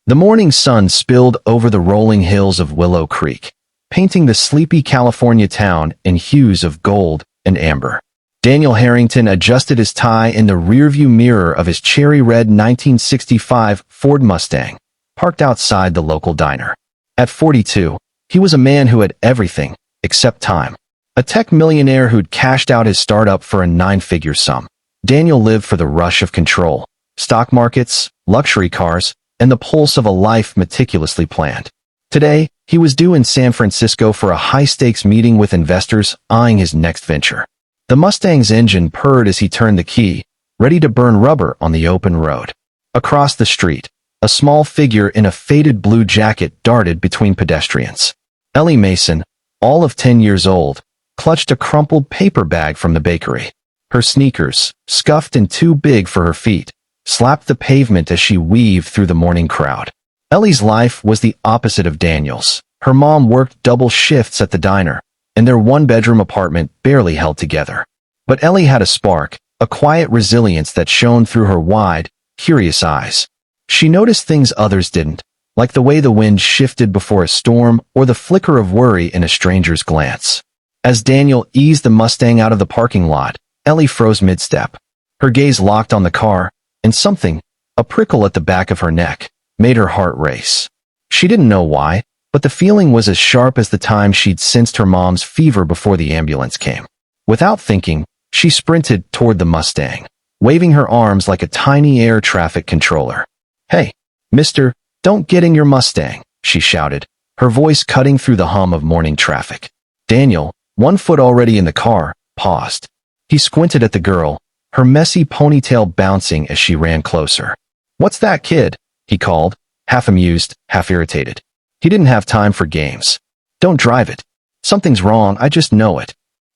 The morning sun spilled over the rolling hills of Willow Creek, painting the sleepy California town in hues of gold and amber. Daniel Harrington adjusted his tie in the rearview mirror of his cherry-red 1965 Ford Mustang, parked outside the local diner. At 42, he was a man who had everything except time. A tech millionaire who'd cashed out his startup for a nine-figure sum. Daniel lived for the rush of control, stock markets, luxury cars, and the pulse of a life meticulously planned. Today, he was due in San Francisco for a high-stakes meeting with investors eyeing his next venture. The Mustang's engine purred as he turned the key, ready to burn rubber on the open road. Across the street, a small figure in a faded blue jacket darted between pedestrians. Ellie Mason, all of 10 years old, clutched a crumpled paper bag from the bakery. Her sneakers, scuffed and too big for her feet, slapped the pavement as she weaved through the morning crowd. Ellie's life was the opposite of Daniel's. Her mom worked double shifts at the diner, and their one-bedroom apartment barely held together. But Ellie had a spark, a quiet resilience that shone through her wide, curious eyes. She noticed things others didn't, like the way the wind shifted before a storm or the flicker of worry in a stranger's glance. As Daniel eased the Mustang out of the parking lot, Ellie froze mid-step. Her gaze locked on the car, and something, a prickle at the back of her neck, made her heart race. She didn't know why, but the feeling was as sharp as the time she'd sensed her mom's fever before the ambulance came. Without thinking, she sprinted toward the Mustang, waving her arms like a tiny air traffic controller. "Hey, mister, don't get in your Mustang," she shouted, her voice cutting through the hum of morning traffic. Daniel, one foot already in the car, paused. He squinted at the girl, her messy ponytail bouncing as she ran closer. "What's that, kid?" he called, half amused, half irritated. He didn't have time for games. "Don't drive it. Something's wrong, I just know it."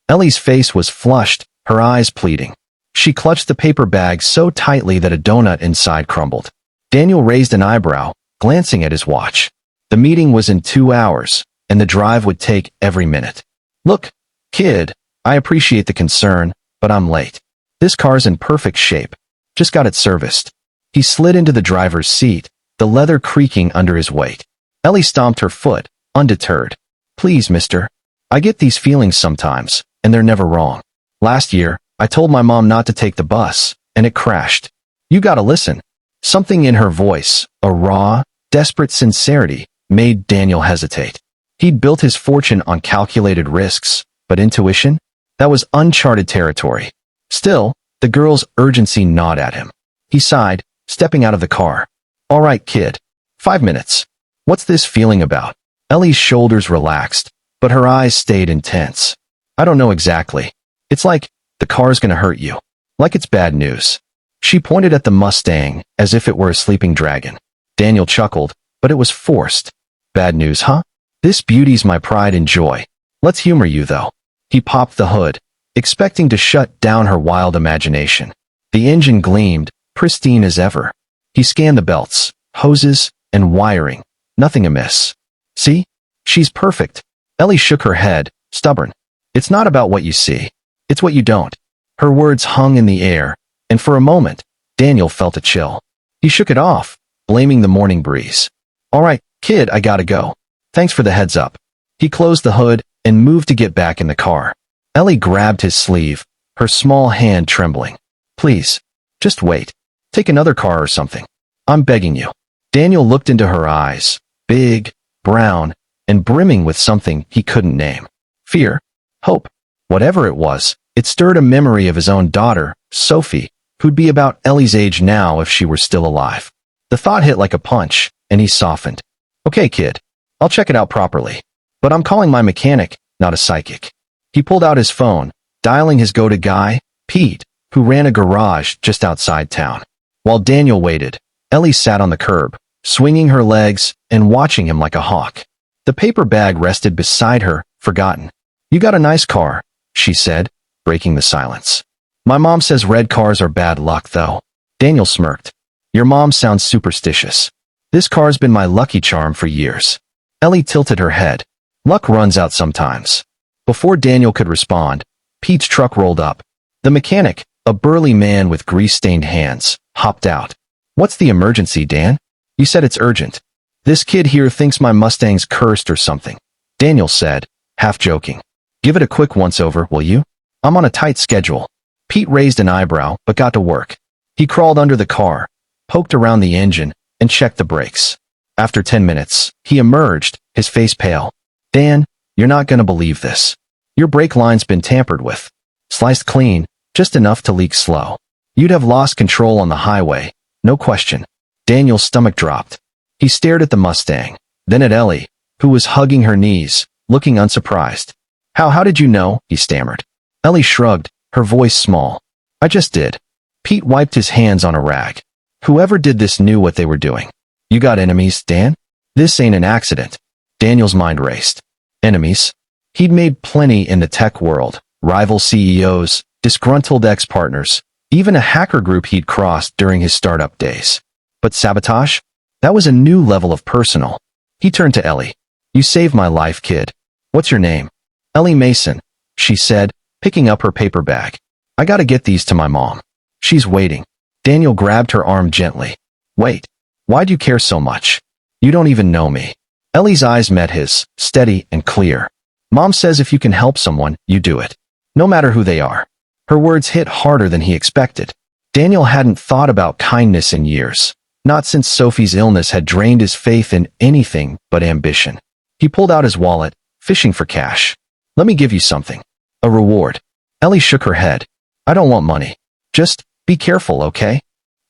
Ellie's face was flushed, her eyes pleading. She clutched the paper bag so tightly that a donut inside crumbled. Daniel raised an eyebrow, glancing at his watch. The meeting was in 2 hours, and the drive would take every minute. "Look, kid, I appreciate the concern, but I'm late. This car's in perfect shape. Just got it serviced." He slid into the driver's seat, the leather creaking under his weight. Ellie stomped her foot, undeterred. "Please, mister. I get these feelings sometimes, and they're never wrong. Last year, I told my mom not to take the bus, and it crashed. You gotta listen." Something in her voice, a raw, desperate sincerity, made Daniel hesitate. He'd built his fortune on calculated risks, but intuition? That was uncharted territory. Still, the girl's urgency gnawed at him. He sighed, stepping out of the car. "All right, kid. 5 minutes. What's this feeling about?" Ellie's shoulders relaxed, but her eyes stayed intense. "I don't know exactly. It's like, the car's gonna hurt you. Like it's bad news." She pointed at the Mustang, as if it were a sleeping dragon. Daniel chuckled, but it was forced. "Bad news, huh? This beauty's my pride and joy. Let's humor you, though." He popped the hood, expecting to shut down her wild imagination. The engine gleamed, pristine as ever. He scanned the belts, hoses, and wiring. Nothing amiss. "See? She's perfect." Ellie shook her head, stubborn. "It's not about what you see. It's what you don't." Her words hung in the air, and for a moment, Daniel felt a chill. He shook it off, blaming the morning breeze. "All right, kid, I gotta go. Thanks for the heads up." He closed the hood and moved to get back in the car. Ellie grabbed his sleeve, her small hand trembling. "Please, just wait. Take another car or something. I'm begging you." Daniel looked into her eyes, big, brown, and brimming with something he couldn't name. Fear? Hope? Whatever it was, it stirred a memory of his own daughter, Sophie, who'd be about Ellie's age now if she were still alive. The thought hit like a punch, and he softened. "Okay, kid. I'll check it out properly. But I'm calling my mechanic, not a psychic." He pulled out his phone, dialing his go-to guy, Pete, who ran a garage just outside town. While Daniel waited, Ellie sat on the curb, swinging her legs and watching him like a hawk. The paper bag rested beside her, forgotten. "You got a nice car," she said, breaking the silence. "My mom says red cars are bad luck, though." Daniel smirked. "Your mom sounds superstitious. This car's been my lucky charm for years." Ellie tilted her head. "Luck runs out sometimes." Before Daniel could respond, Pete's truck rolled up. The mechanic, a burly man with grease-stained hands, hopped out. "What's the emergency, Dan?" You said it's urgent. This kid here thinks my Mustang's cursed or something, Daniel said, half joking. Give it a quick once-over, will you? I'm on a tight schedule. Pete raised an eyebrow, but got to work. He crawled under the car, poked around the engine, and checked the brakes. After 10 minutes, he emerged, his face pale. Dan, you're not gonna believe this. Your brake line's been tampered with. Sliced clean, just enough to leak slow. You'd have lost control on the highway, no question. Daniel's stomach dropped. He stared at the Mustang, then at Ellie, who was hugging her knees, looking unsurprised. How did you know? He stammered. Ellie shrugged, her voice small. I just did. Pete wiped his hands on a rag. Whoever did this knew what they were doing. You got enemies, Dan? This ain't an accident. Daniel's mind raced. Enemies? He'd made plenty in the tech world, rival CEOs, disgruntled ex-partners, even a hacker group he'd crossed during his startup days. But sabotage? That was a new level of personal. He turned to Ellie. You saved my life, kid. What's your name? Ellie Mason, she said, picking up her paper bag. I gotta get these to my mom. She's waiting. Daniel grabbed her arm gently. Wait. Why'd you care so much? You don't even know me. Ellie's eyes met his, steady and clear. Mom says if you can help someone, you do it. No matter who they are. Her words hit harder than he expected. Daniel hadn't thought about kindness in years. Not since Sophie's illness had drained his faith in anything but ambition. He pulled out his wallet, fishing for cash. Let me give you something. A reward. Ellie shook her head. I don't want money. Just be careful, okay?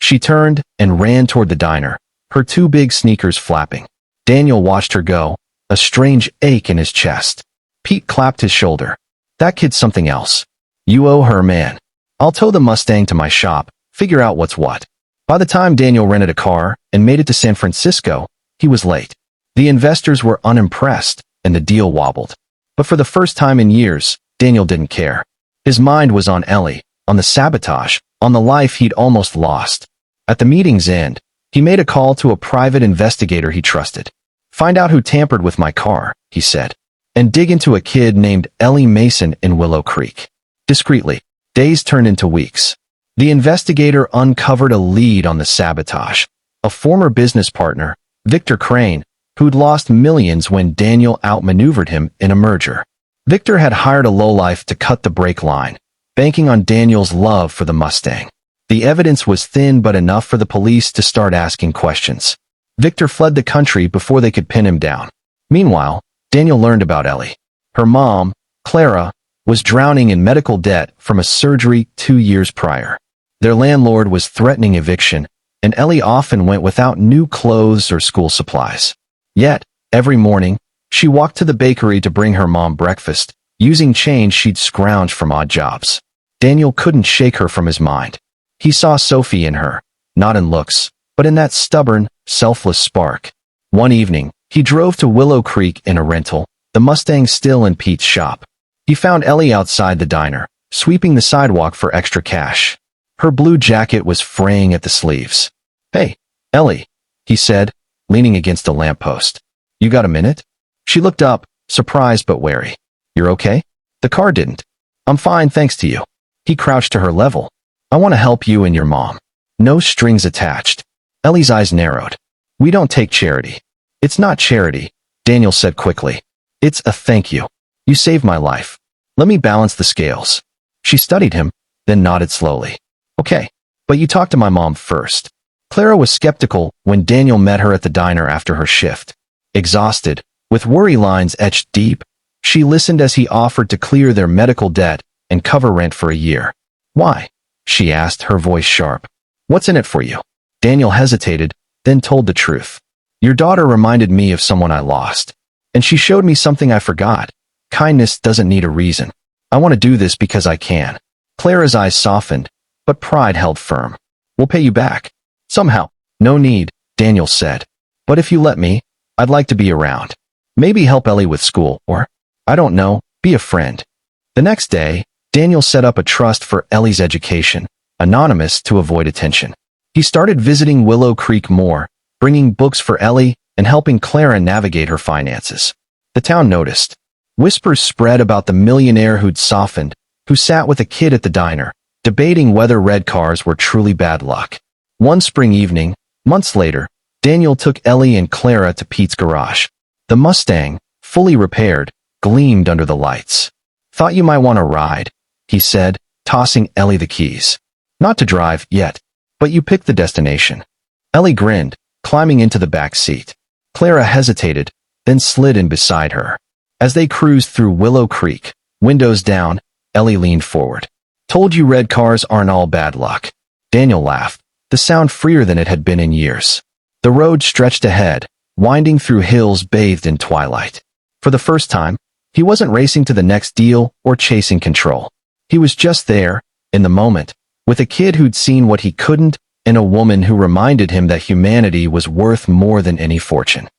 She turned and ran toward the diner, her two big sneakers flapping. Daniel watched her go, a strange ache in his chest. Pete clapped his shoulder. That kid's something else. You owe her, man. I'll tow the Mustang to my shop, figure out what's what. By the time Daniel rented a car and made it to San Francisco, he was late. The investors were unimpressed, and the deal wobbled. But for the first time in years, Daniel didn't care. His mind was on Ellie, on the sabotage, on the life he'd almost lost. At the meeting's end, he made a call to a private investigator he trusted. Find out who tampered with my car, he said, and dig into a kid named Ellie Mason in Willow Creek. Discreetly, days turned into weeks. The investigator uncovered a lead on the sabotage. A former business partner, Victor Crane, who'd lost millions when Daniel outmaneuvered him in a merger. Victor had hired a lowlife to cut the brake line, banking on Daniel's love for the Mustang. The evidence was thin but enough for the police to start asking questions. Victor fled the country before they could pin him down. Meanwhile, Daniel learned about Ellie. Her mom, Clara, was drowning in medical debt from a surgery 2 years prior. Their landlord was threatening eviction, and Ellie often went without new clothes or school supplies. Yet, every morning, she walked to the bakery to bring her mom breakfast, using change she'd scrounged from odd jobs. Daniel couldn't shake her from his mind. He saw Sophie in her, not in looks, but in that stubborn, selfless spark. One evening, he drove to Willow Creek in a rental, the Mustang still in Pete's shop. He found Ellie outside the diner, sweeping the sidewalk for extra cash. Her blue jacket was fraying at the sleeves. Hey, Ellie, he said, leaning against a lamppost. You got a minute? She looked up, surprised but wary. You're okay? The car didn't. I'm fine, thanks to you. He crouched to her level. I want to help you and your mom. No strings attached. Ellie's eyes narrowed. We don't take charity. It's not charity, Daniel said quickly. It's a thank you. You saved my life. Let me balance the scales. She studied him, then nodded slowly. Okay, but you talk to my mom first. Clara was skeptical when Daniel met her at the diner after her shift. Exhausted, with worry lines etched deep, she listened as he offered to clear their medical debt and cover rent for a year. Why? She asked, her voice sharp. What's in it for you? Daniel hesitated, then told the truth. Your daughter reminded me of someone I lost. And she showed me something I forgot. Kindness doesn't need a reason. I want to do this because I can. Clara's eyes softened, but pride held firm. We'll pay you back. Somehow. No need, Daniel said. But if you let me, I'd like to be around. Maybe help Ellie with school, or, I don't know, be a friend. The next day, Daniel set up a trust for Ellie's education, anonymous to avoid attention. He started visiting Willow Creek more, bringing books for Ellie and helping Clara navigate her finances. The town noticed. Whispers spread about the millionaire who'd softened, who sat with a kid at the diner, debating whether red cars were truly bad luck. One spring evening, months later, Daniel took Ellie and Clara to Pete's garage. The Mustang, fully repaired, gleamed under the lights. "Thought you might want to ride," he said, tossing Ellie the keys. "Not to drive, yet. But you picked the destination." Ellie grinned, climbing into the back seat. Clara hesitated, then slid in beside her. As they cruised through Willow Creek, windows down, Ellie leaned forward. "Told you red cars aren't all bad luck." Daniel laughed, the sound freer than it had been in years. The road stretched ahead, winding through hills bathed in twilight. For the first time, he wasn't racing to the next deal or chasing control. He was just there, in the moment, with a kid who'd seen what he couldn't and a woman who reminded him that humanity was worth more than any fortune.